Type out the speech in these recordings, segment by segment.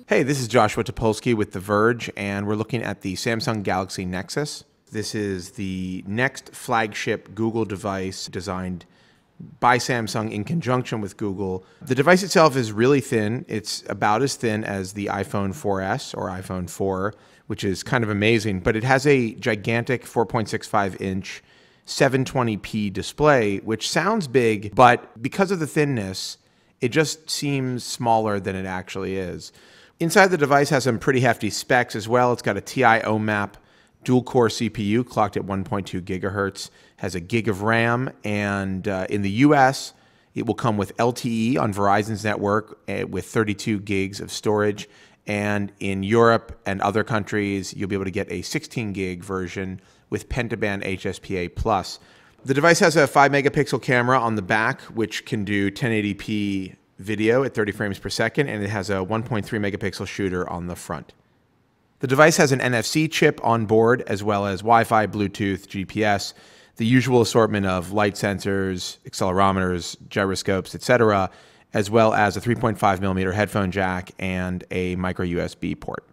Hey, this is Joshua Topolsky with The Verge, and we're looking at the Samsung Galaxy Nexus. This is the next flagship Google device designed by Samsung in conjunction with Google. The device itself is really thin. It's about as thin as the iPhone 4S or iPhone 4, which is kind of amazing, but it has a gigantic 4.65-inch 720p display, which sounds big, but because of the thinness, it just seems smaller than it actually is. Inside the device has some pretty hefty specs as well. It's got a TI OMAP dual-core CPU clocked at 1.2 gigahertz, has a gig of RAM, and in the US, it will come with LTE on Verizon's network with 32 gigs of storage, and in Europe and other countries, you'll be able to get a 16 gig version with Pentaband HSPA+. The device has a 5-megapixel camera on the back, which can do 1080p video at 30 frames per second, and it has a 1.3 megapixel shooter on the front. The device has an NFC chip on board, as well as Wi-Fi, Bluetooth, GPS, the usual assortment of light sensors, accelerometers, gyroscopes, etc., as well as a 3.5mm headphone jack and a micro USB port.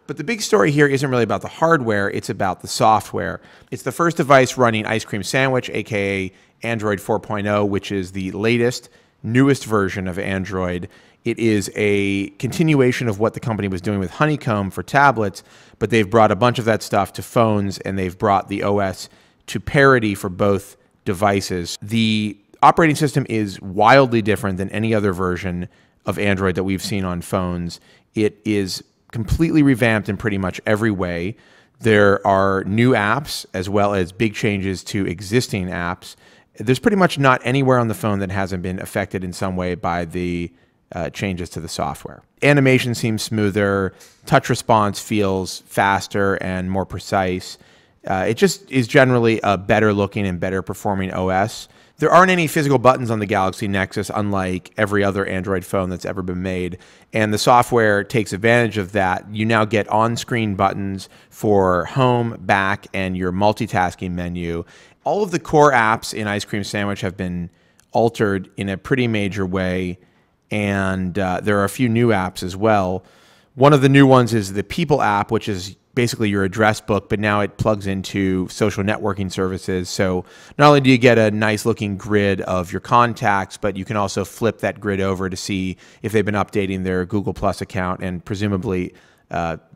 But the big story here isn't really about the hardware, it's about the software. It's the first device running Ice Cream Sandwich, aka Android 4.0, which is the latest, newest version of Android. It is a continuation of what the company was doing with Honeycomb for tablets, but they've brought a bunch of that stuff to phones, and they've brought the OS to parity for both devices. The operating system is wildly different than any other version of Android that we've seen on phones. It is completely revamped in pretty much every way. There are new apps as well as big changes to existing apps. There's pretty much not anywhere on the phone that hasn't been affected in some way by the changes to the software. Animation seems smoother, touch response feels faster and more precise. It just is generally a better looking and better performing OS. There aren't any physical buttons on the Galaxy Nexus, unlike every other Android phone that's ever been made, and the software takes advantage of that. You now get on-screen buttons for home, back, and your multitasking menu. All of the core apps in Ice Cream Sandwich have been altered in a pretty major way, and there are a few new apps as well. One of the new ones is the People app, which is basically your address book, but now it plugs into social networking services. So not only do you get a nice looking grid of your contacts, but you can also flip that grid over to see if they've been updating their Google Plus account and presumably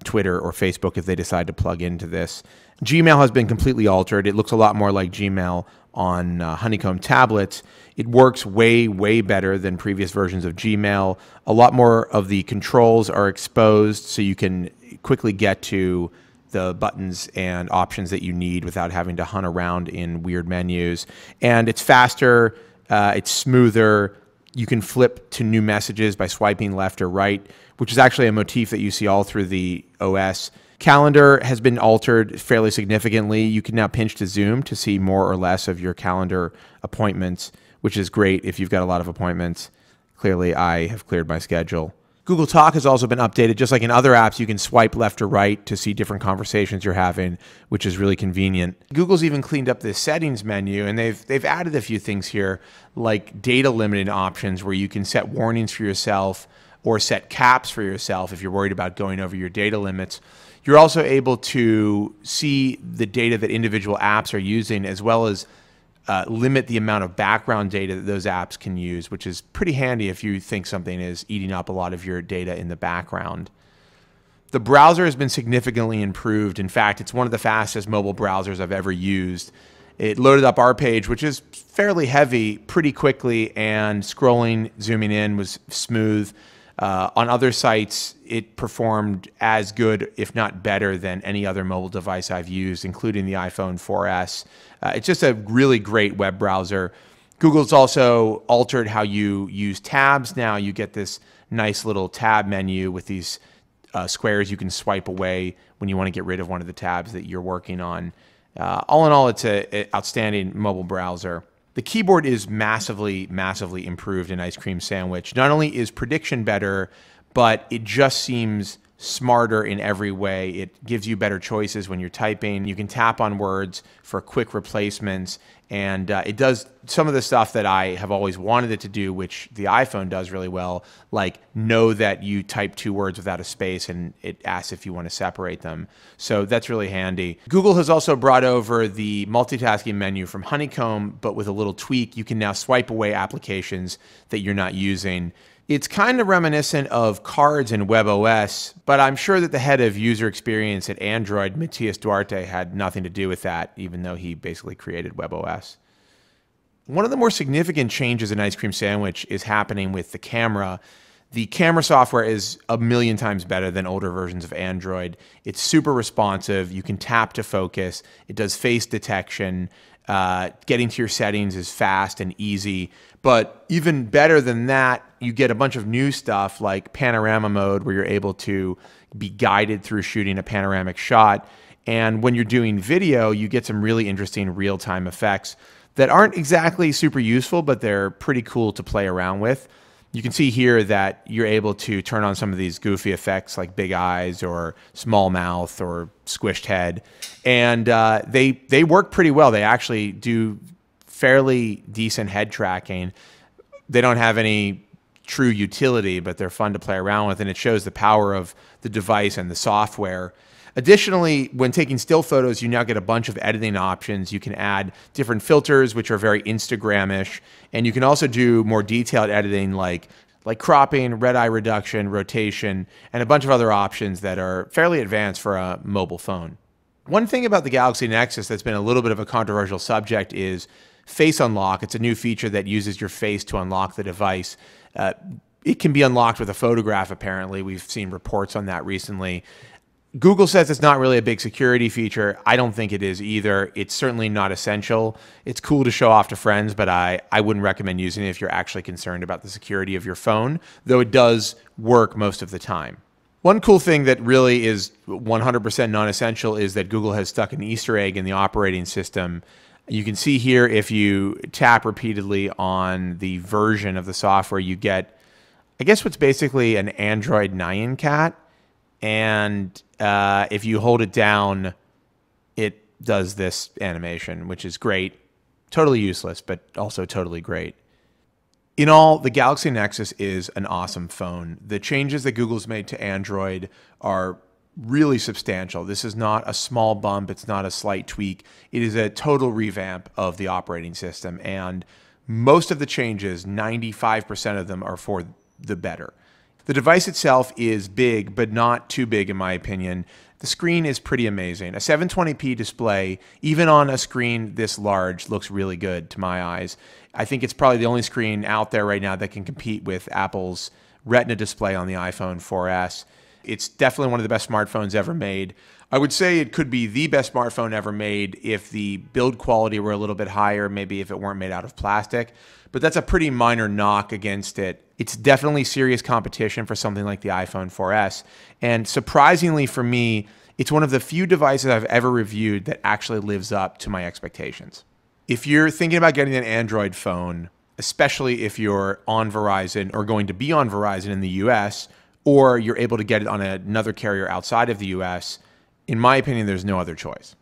Twitter or Facebook if they decide to plug into this. Gmail has been completely altered. It looks a lot more like Gmail on Honeycomb tablets. It works way, way better than previous versions of Gmail. A lot more of the controls are exposed so you can quickly get to the buttons and options that you need without having to hunt around in weird menus. And it's faster, it's smoother. You can flip to new messages by swiping left or right, which is actually a motif that you see all through the OS. Calendar has been altered fairly significantly. You can now pinch to zoom to see more or less of your calendar appointments, which is great if you've got a lot of appointments. Clearly, I have cleared my schedule. Google Talk has also been updated. Just like in other apps, you can swipe left or right to see different conversations you're having, which is really convenient. Google's even cleaned up the settings menu, and they've added a few things here, like data limiting options where you can set warnings for yourself or set caps for yourself if you're worried about going over your data limits. You're also able to see the data that individual apps are using, as well as limit the amount of background data that those apps can use, which is pretty handy if you think something is eating up a lot of your data in the background. The browser has been significantly improved. In fact, it's one of the fastest mobile browsers I've ever used. It loaded up our page, which is fairly heavy, pretty quickly, and scrolling, zooming in was smooth. On other sites, it performed as good, if not better, than any other mobile device I've used, including the iPhone 4S. It's just a really great web browser. Google's also altered how you use tabs now. You get this nice little tab menu with these squares you can swipe away when you want to get rid of one of the tabs that you're working on. All in all, it's an outstanding mobile browser. The keyboard is massively, massively improved in Ice Cream Sandwich. Not only is prediction better, but it just seems smarter in every way. It gives you better choices when you're typing. You can tap on words for quick replacements, and it does some of the stuff that I have always wanted it to do, which the iPhone does really well, like know that you type 2 words without a space and it asks if you want to separate them. So that's really handy. Google has also brought over the multitasking menu from Honeycomb, but with a little tweak. You can now swipe away applications that you're not using. It's kind of reminiscent of cards in WebOS, but I'm sure that the head of user experience at Android, Matias Duarte, had nothing to do with that, even though he basically created WebOS. One of the more significant changes in Ice Cream Sandwich is happening with the camera. The camera software is a million times better than older versions of Android. It's super responsive. You can tap to focus. It does face detection. Getting to your settings is fast and easy. But even better than that, you get a bunch of new stuff like panorama mode, where you're able to be guided through shooting a panoramic shot. And when you're doing video, you get some really interesting real-time effects that aren't exactly super useful, but they're pretty cool to play around with. You can see here that you're able to turn on some of these goofy effects like big eyes or small mouth or squished head. And they work pretty well. They actually do fairly decent head tracking. They don't have any true utility, but they're fun to play around with, and it shows the power of the device and the software. Additionally, when taking still photos, you now get a bunch of editing options. You can add different filters, which are very Instagram-ish, and you can also do more detailed editing like cropping, red eye reduction, rotation, and a bunch of other options that are fairly advanced for a mobile phone. One thing about the Galaxy Nexus that's been a little bit of a controversial subject is Face Unlock. It's a new feature that uses your face to unlock the device. It can be unlocked with a photograph, apparently. We've seen reports on that recently. Google says it's not really a big security feature. I don't think it is either. It's certainly not essential. It's cool to show off to friends, but I wouldn't recommend using it if you're actually concerned about the security of your phone, though it does work most of the time. One cool thing that really is 100% non-essential is that Google has stuck an Easter egg in the operating system. You can see here, if you tap repeatedly on the version of the software, you get, I guess, what's basically an Android Nyan cat. And if you hold it down, it does this animation, which is great. Totally useless, but also totally great. In all, the Galaxy Nexus is an awesome phone. The changes that Google's made to Android are really substantial. This is not a small bump. It's not a slight tweak. It is a total revamp of the operating system. And most of the changes, 95% of them, are for the better. The device itself is big, but not too big in my opinion. The screen is pretty amazing. A 720p display, even on a screen this large, looks really good to my eyes. I think it's probably the only screen out there right now that can compete with Apple's Retina display on the iPhone 4S. It's definitely one of the best smartphones ever made. I would say it could be the best smartphone ever made if the build quality were a little bit higher, maybe if it weren't made out of plastic. But that's a pretty minor knock against it. It's definitely serious competition for something like the iPhone 4S. And surprisingly for me, it's one of the few devices I've ever reviewed that actually lives up to my expectations. If you're thinking about getting an Android phone, especially if you're on Verizon or going to be on Verizon in the US, or you're able to get it on another carrier outside of the US, in my opinion, there's no other choice.